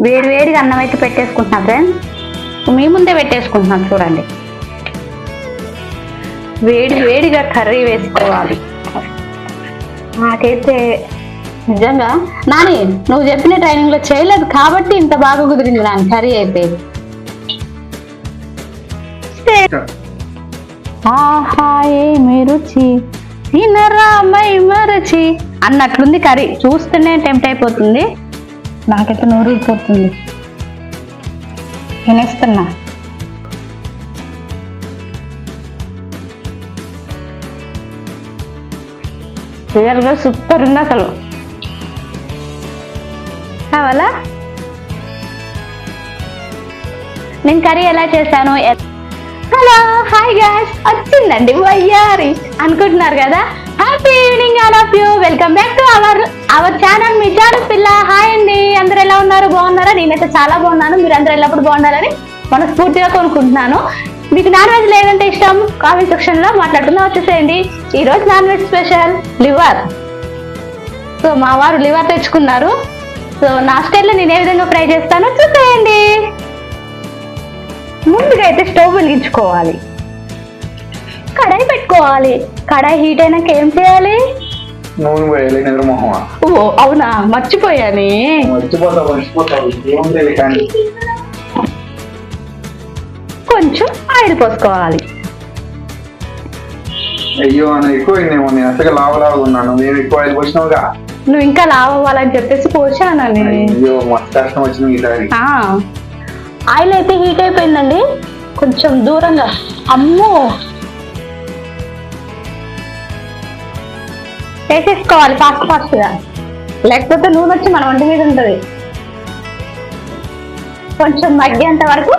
వేడి వేడిగా అన్నం అయితే పెట్టేసుకుంటున్నా ఫ్రెండ్స్. మీ ముందే పెట్టేసుకుంటున్నాం చూడండి. వేడి వేడిగా కర్రీ వేసుకోవాలి. నాకైతే నిజంగా నాని నువ్వు చెప్పిన ట్రైనింగ్ లో చేయలేదు కాబట్టి ఇంత బాగా కుదిరింది నాని కర్రీ అయితే. ఆహా ఏమి రుచి తినరా మై మరచి అన్నట్లుంది కర్రీ. చూస్తూనే టెంప్ట్ అయిపోతుంది. నాకైతే నోరూరిపోతుంది. తినేస్తున్నా. రియల్గా సూపర్ ఉంది అసలు. కావాలా? నేను కర్రీ ఎలా చేశాను? హలో హాయ్ గాయ్స్, వచ్చిందండి వయ్యారి అనుకుంటున్నారు కదా. Happy evening all of you. Welcome back to our channel మీ జాను పిల్ల. హాయ్ అండి, అందరు ఎలా ఉన్నారు? బాగున్నారా? నేనైతే చాలా బాగున్నాను. మీరు అందరూ ఎల్లప్పుడు బాగుండాలని మనస్ఫూర్తిగా కోరుకుంటున్నాను. మీకు నాన్ వెజ్ లేదంటే ఇష్టం కామెంట్ సెక్షన్ లో మాట్లాడుకుందాం, వచ్చేసేయండి. ఈ రోజు non veg special liver. So మా వారు లివర్ తెచ్చుకున్నారు. సో నా స్టైల్లో నేను ఏ విధంగా ఫ్రై చేస్తానో చూసేయండి. ముందుగా అయితే స్టవ్ వెలిగించుకోవాలి, కడాయి పెట్టుకోవాలి. కడాయి హీట్ అయినాక ఏం చేయాలి? నూనె పోయాలి. నిర్మోహమా? ఓ అవునా, మర్చిపోయాను. కొంచెం ఆయిల్ పోసుకోవాలి. అయ్యో అని ఎక్కువ నేను అసలు లావలాగా ఉన్నాను. నేను ఎక్కువ ఆయిల్ పోసినావుగా. నువ్వు ఇంకా లావ్ అవ్వాలని చెప్పేసి పోసానని. అయ్యో మస్తు కష్టం వచ్చింది ఈసారి. ఆయిల్ అయితే హీట్ అయిపోయిందండి. కొంచెం దూరంగా. అమ్మో, వేసేసుకోవాలి ఫాస్ట్ గా, లేకపోతే నూనె వచ్చి మన వంటి మీద ఉంటది. కొంచెం మగ్గేంత వరకు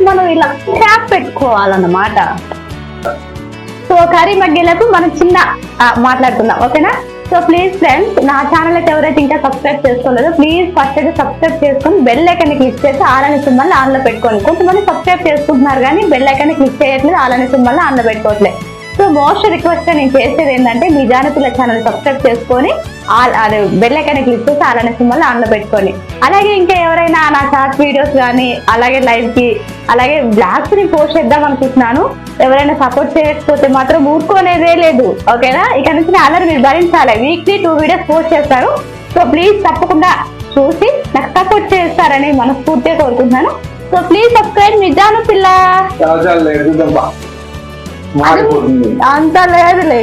మనం ఇలా క్యాప్ పెట్టుకోవాలన్నమాట. సో కర్రీ మగ్గేలకు మనం చిన్న మాట్లాడుకుందాం, ఓకేనా? సో ప్లీజ్ ఫ్రెండ్స్, నా ఛానల్ అయితే ఎవరైతే ఇంకా సబ్స్క్రైబ్ చేసుకోలేదో ప్లీజ్ ఫస్ట్ అయితే సబ్స్క్రైబ్ చేసుకొని బెల్ ఐకాన్ క్లిక్ చేసి ఆల్ అనే సింబల్ ఆన్ లో పెట్టుకోండి. కొంతమంది సబ్స్క్రైబ్ చేసుకుంటున్నారు కానీ బెల్ ఐకాన్ క్లిక్ చేయట్లేదు, ఆల్ అనే సింబల్ ఆన్ లో పెట్టుకోవట్లేదు. సో మోస్ట్ రిక్వెస్ట్ గా నేను చేసేది ఏంటంటే మీ జానపిల్ల ఛానల్ సబ్స్క్రైబ్ చేసుకొని అదే బెల్ ఐకాన్ క్లిక్ చేసి ఆల్ అనే సింబల్ ఆన్ లో పెట్టుకోండి. అలాగే ఇంకా ఎవరైనా నా షార్ట్ వీడియోస్ కానీ అలాగే లైవ్ కి అలాగే బ్లాగ్స్ ని పోస్ట్ చేద్దాం అనుకుంటున్నాను. ఎవరైనా సపోర్ట్ చేయకపోతే మాత్రం ఊరుకోనేదే లేదు, ఓకేనా? ఇక నుంచి అల్లరి మీరు భరించాలి. వీక్లీ 2 వీడియోస్ పోస్ట్ చేస్తారు. సో ప్లీజ్ తప్పకుండా చూసి నాకు సపోర్ట్ చేస్తారని మనస్ఫూర్తిగా కోరుకుంటున్నాను. సో ప్లీజ్ సబ్స్క్రైబ్ మీ జానపిల్ల. అంత లేదులే.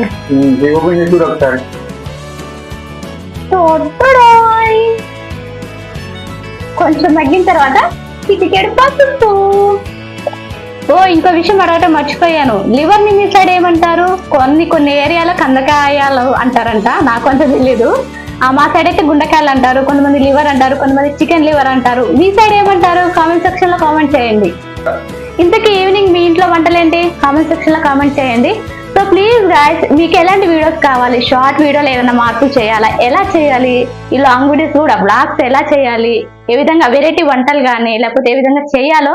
కొంచెం మగ్గిన తర్వాత చిటికెడు పసుపు. ఓ ఇంకో విషయం అడగటం మర్చిపోయాను. లివర్ ని మీ సైడ్ ఏమంటారు? కొన్ని ఏరియాలో కందకాయలు అంటారంట, నాకు కొంచెం తెలీదు. మా సైడ్ అయితే గుండెకాయలు అంటారు, కొంతమంది లివర్ అంటారు, కొంతమంది చికెన్ లివర్ అంటారు. మీ సైడ్ ఏమంటారు? కామెంట్ సెక్షన్ లో కామెంట్ చేయండి. ఇంతకీ ఈవినింగ్ మీ ఇంట్లో వంటలేంటి? కామెంట్ సెక్షన్ లో కామెంట్ చేయండి. సో ప్లీజ్ గాయ్స్, మీకు ఎలాంటి వీడియోస్ కావాలి? షార్ట్ వీడియోలు ఏదైనా మార్పులు చేయాలా? ఎలా చేయాలి? ఈ లాంగ్ వీడియోస్ కూడా బ్లాగ్స్ ఎలా చేయాలి? ఏ విధంగా వెరైటీ వంటలు కానీ లేకపోతే ఏ విధంగా చేయాలో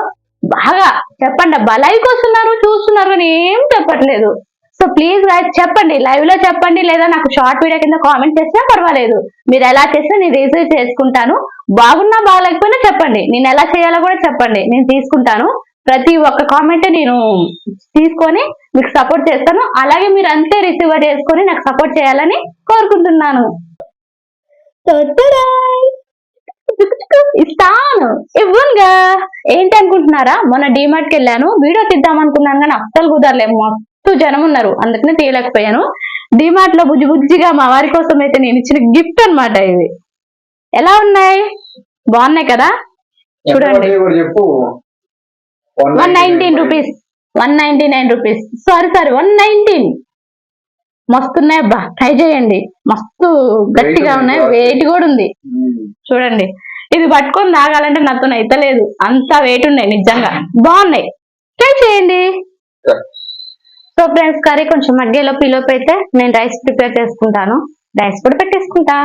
బాగా చెప్పండి. అబ్బా లైవ్ వస్తున్నారు చూస్తున్నారు కానీ ఏం చెప్పట్లేదు. సో ప్లీజ్ గాయ్స్ చెప్పండి, లైవ్ లో చెప్పండి, లేదా నాకు షార్ట్ వీడియో కింద కామెంట్ చేసినా పర్వాలేదు. మీరు ఎలా చేసినా నేను రిసీవ్ చేసుకుంటాను. బాగున్నా బాగాలేకపోయినా చెప్పండి, నేను ఎలా చేయాలో కూడా చెప్పండి, నేను తీసుకుంటాను. ప్రతి ఒక్క కామెంట్ నేను తీసుకొని మీకు సపోర్ట్ చేస్తాను. అలాగే మీరు అంతే రిసీవ్ చేసుకొని నాకు సపోర్ట్ చేయాలని కోరుకుంటున్నాను. ఇస్తాను ఇవ్వనుగా. ఏంటి అనుకుంటున్నారా? మొన్న డిమార్ట్ కి వెళ్ళాను, వీడియో తీద్దాం అనుకున్నాను కానీ అస్సలు కుదరలేదు. మస్తు జనం ఉన్నారు, అందుకనే తీయలేకపోయాను. డిమార్ట్ లో బుజ్జిగా మా వారి కోసం అయితే నేను ఇచ్చిన గిఫ్ట్ అన్నమాట. ఇవి ఎలా ఉన్నాయి? బాగున్నాయి కదా? చూడండి. 119 రూపీస్, 199 రూపీస్, సారీ 119. మస్తు ఉన్నాయి అబ్బా, ట్రై చేయండి. మస్తు గట్టిగా ఉన్నాయి, వెయిట్ కూడా ఉంది. చూడండి, ఇది పట్టుకొని తాగాలంటే నాతో అయితే లేదు, అంత వెయిట్ ఉన్నాయి. నిజంగా బాగున్నాయి, ట్రై చేయండి. సో ఫ్రెండ్స్, కర్రీ కొంచెం మగ్గేలో పిలోపు అయితే నేను రైస్ ప్రిపేర్ చేసుకుంటాను. రైస్ కూడా పెట్టేసుకుంటా.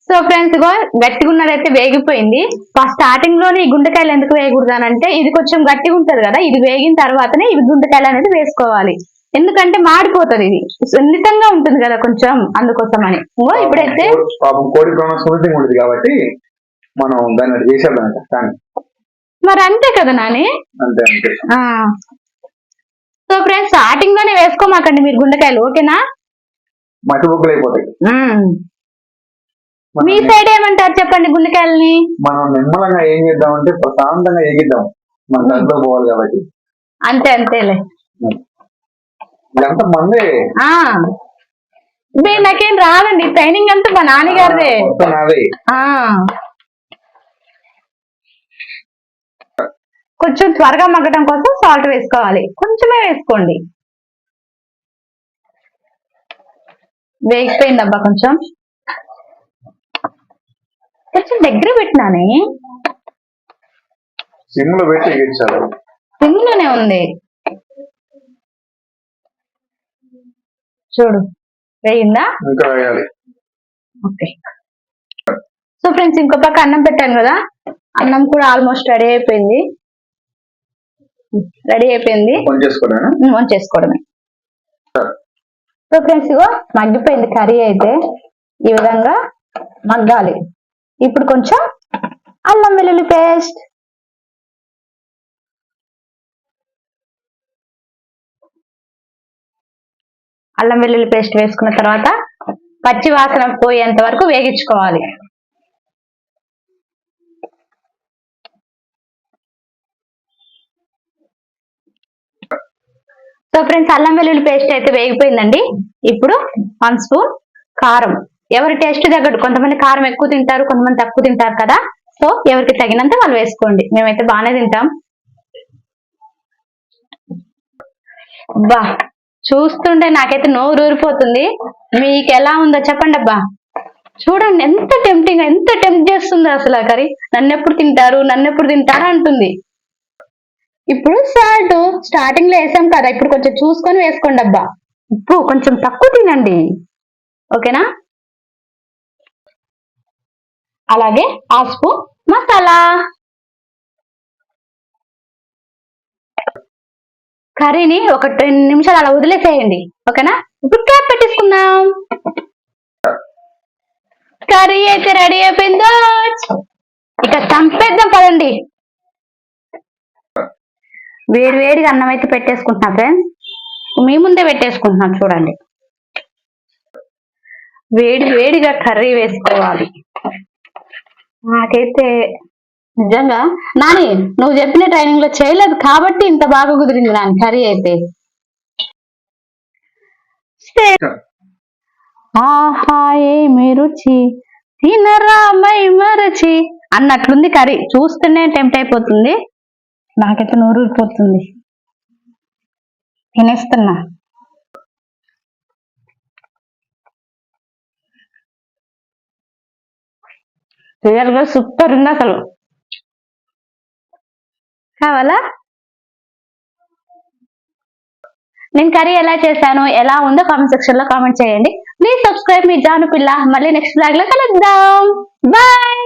సో ఫ్రెండ్స్, ఇగో గట్టిగా ఉన్నదైతే వేగిపోయింది. స్టార్టింగ్ లోనే ఈ గుండెకాయలు ఎందుకు వేయకూడదానంటే ఇది కొంచెం గట్టిగా ఉంటది కదా, ఇది వేగిన తర్వాతనే ఇవి గుండెకాయలు అనేది వేసుకోవాలి. ఎందుకంటే మాడిపోతుంది, ఇది సున్నితంగా ఉంటుంది కదా కొంచెం, అందుకోసం అని. ఇప్పుడైతే కోడి కాబట్టి మనం దాన్ని అటు చేసేద్దాం ఇంకా కానీ మరి అంతే కదా నాని. అంతే అంతే. సో ఫ్రెండ్స్, స్టార్టింగ్ లోనే వేసుకోమాకండి మీరు గుండెకాయలు, ఓకేనా? మట్టి బుక్కలు అయిపోతాయి. మీ సైడ్ ఏమంటారు చెప్పండి గుండెకాయలని? మనం నిమ్మలంగా ఏం చేద్దామంటే ప్రశాంతంగా ఎగిద్దాం, మన దాంట్లో పోవాలి కాబట్టి. అంతే అంతేలే. ఇదంతా మందే. నాకేం రాదండి, ట్రైనింగ్ అంతా మా నాన్నగారిదే. నాదే. కొంచెం త్వరగా మగ్గడం కోసం సాల్ట్ వేసుకోవాలి, కొంచెమే వేసుకోండి. వేగిపోయిందబ్బా, కొంచెం కొంచెం దగ్గర పెట్టినానే. సిమ్ లో పెట్టి ఎగించాలి. సిమ్ లోనే ఉంది చూడు, వేయిందా? ఇంకా వేయాలి. ఓకే. సో ఫ్రెండ్స్, ఇంకో పక్క అన్నం పెట్టాను కదా, అన్నం కూడా ఆల్మోస్ట్ రెడీ అయిపోయింది. వంచేసుకోవడమే. సో ఫ్రెండ్స్, ఇగో మగ్గిపోయింది కర్రీ అయితే. ఈ విధంగా మగ్గాలి. ఇప్పుడు కొంచెం అల్లం వెల్లుల్లి పేస్ట్, వేసుకున్న తర్వాత పచ్చి వాసన పోయేంత వరకు వేగించుకోవాలి. సో ఫ్రెండ్స్, అల్లం వెల్లుల్లి పేస్ట్ అయితే వేగిపోయిందండి. ఇప్పుడు 1 స్పూన్ కారం, ఎవరి టేస్ట్ తగ్గట్టు, కొంతమంది కారం ఎక్కువ తింటారు, కొంతమంది తక్కువ తింటారు కదా. సో ఎవరికి తగినంత వాళ్ళు వేసుకోండి. మేమైతే బాగానే తింటాం. అబ్బా, చూస్తుంటే నాకైతే నోరు ఊరిపోతుంది. మీకు ఎలా ఉందో చెప్పండి అబ్బా. చూడండి ఎంత టెంప్ట్ చేస్తుందో అసలు ఆ కర్రీ. నన్నెప్పుడు తింటారు అంటుంది. ఇప్పుడు సాల్ట్ స్టార్టింగ్ లో వేసాం కదా, ఇప్పుడు కొంచెం చూసుకొని వేసుకోండి అబ్బా. ఉప్పు కొంచెం తక్కువ తినండి, ఓకేనా? అలాగే 1/2 స్పూన్ మసాలా. కర్రీని ఒక 2 నిమిషాలు అలా వదిలేసేయండి, ఓకేనా? ఇప్పుడు క్యాప్ పెట్టేసుకుందాం. కర్రీ అయితే రెడీ అయిపోయిందో, ఇక చంపేద్దాం పదండి. వేడిగా అన్నం అయితే పెట్టేసుకుంటున్నా ఫ్రెండ్స్, మీ ముందే పెట్టేసుకుంటున్నాను చూడండి. వేడిగా కర్రీ వేసుకోవాలి. నాకైతే నిజంగా నాని, నువ్వు చెప్పిన ట్రైనింగ్ లో చేయలేదు కాబట్టి ఇంత బాగా కుదిరింది నాని కర్రీ అయితే. ఆహా ఏమి రుచి, తినరా మై మరచి అన్నట్లుంది కర్రీ. చూస్తూనే టెంప్ట్ అయిపోతుంది. నాకైతే నోరూరిపోతుంది, తినేస్తున్నా. రియల్ గా సూపర్ ఉంది అసలు. కావాలా? నేను కర్రీ ఎలా చేశాను, ఎలా ఉందో కామెంట్ సెక్షన్ లో కామెంట్ చేయండి. ప్లీజ్ సబ్స్క్రైబ్ మీ జాను పిల్ల. మళ్ళీ నెక్స్ట్ బ్లాగ్ లో కలుద్దాం. బాయ్.